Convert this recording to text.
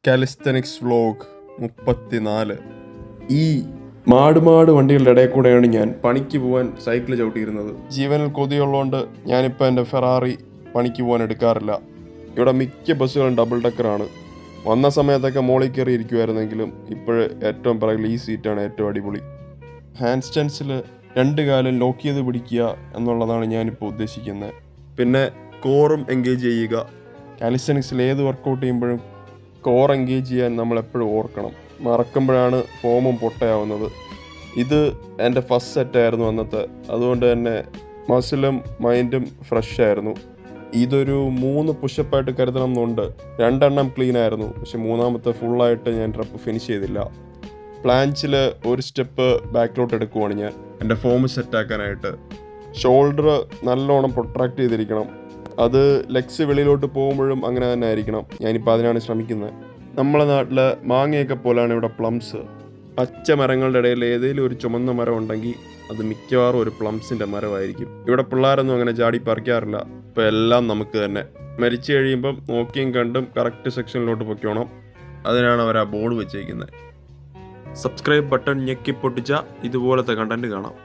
Calisthenics vlog 34. ഈ മാട് വണ്ടികളുടെ ഇടയിൽ കൂടെയാണ് ഞാൻ പണിക്ക് പോകാൻ സൈക്കിൾ ചവിട്ടിയിരുന്നത്. ജീവനിൽ കൊതിയുള്ളതുകൊണ്ട് ഞാനിപ്പോൾ എൻ്റെ ഫെറാറി പണിക്ക് പോകാൻ എടുക്കാറില്ല. ഇവിടെ മിക്ക ബസ്സുകളും ഡബിൾ ഡെക്കറാണ്. വന്ന സമയത്തൊക്കെ മോളിൽ കയറി ഇരിക്കുമായിരുന്നെങ്കിലും ഇപ്പോൾ ഏറ്റവും പിറകിൽ ഈ സീറ്റാണ് ഏറ്റവും അടിപൊളി. ഹാൻഡ് സ്റ്റാൻഡ്സിൽ 2 കാലും ലോക്ക് ചെയ്ത് പിടിക്കുക എന്നുള്ളതാണ് ഞാനിപ്പോൾ ഉദ്ദേശിക്കുന്നത്. പിന്നെ കോറും എൻഗേജ് ചെയ്യുക. കാലിസ്തനിക്സിൽ ഏത് വർക്കൗട്ട് ചെയ്യുമ്പോഴും കോർ എൻഗേജ് ചെയ്യാൻ നമ്മളെപ്പോഴും ഓർക്കണം. മറക്കുമ്പോഴാണ് ഫോമും പൊട്ടയാവുന്നത്. ഇത് എൻ്റെ ഫസ്റ്റ് സെറ്റായിരുന്നു അന്നത്തെ. അതുകൊണ്ട് തന്നെ മസിലും മൈൻഡും ഫ്രഷ് ആയിരുന്നു. ഇതൊരു 3 പുഷപ്പായിട്ട് കരുതണം എന്നുണ്ട്. 2 എണ്ണം ക്ലീൻ ആയിരുന്നു, പക്ഷെ 3ാമത്തെ ഫുള്ളായിട്ട് ഞാൻ റെപ്പ് ഫിനിഷ് ചെയ്തില്ല. പ്ലാഞ്ചിൽ 1 സ്റ്റെപ്പ് ബാക്കിലോട്ട് എടുക്കുവാണ് ഞാൻ എൻ്റെ ഫോം സെറ്റാക്കാനായിട്ട്. ഷോൾഡർ നല്ലോണം പ്രൊട്രാക്ട് ചെയ്തിരിക്കണം. അത് ലെഗ്സ് വെളിയിലോട്ട് പോകുമ്പോഴും അങ്ങനെ തന്നെ ആയിരിക്കണം. ഞാനിപ്പോൾ അതിനാണ് ശ്രമിക്കുന്നത്. നമ്മളെ നാട്ടിൽ മാങ്ങയൊക്കെ പോലെയാണ് ഇവിടെ പ്ലംസ്. പച്ച മരങ്ങളുടെ ഇടയിൽ ഏതെങ്കിലും ഒരു ചുമന്ന മരം ഉണ്ടെങ്കിൽ അത് മിക്കവാറും ഒരു പ്ലംസിൻ്റെ മരമായിരിക്കും. ഇവിടെ പിള്ളേരൊന്നും അങ്ങനെ ചാടി പറിക്കാറില്ല. ഇപ്പോൾ എല്ലാം നമുക്ക് തന്നെ. മരിച്ചു കഴിയുമ്പം നോക്കിയും കണ്ടും കറക്റ്റ് സെക്ഷനിലോട്ട് പൊയ്ക്കോണം. അതിനാണ് അവർ ആ ബോർഡ് വെച്ചേക്കുന്നത്. സബ്സ്ക്രൈബ് ബട്ടൺ ഞെക്കി പൊട്ടിച്ചാൽ ഇതുപോലത്തെ കണ്ടന്റ് കാണാം.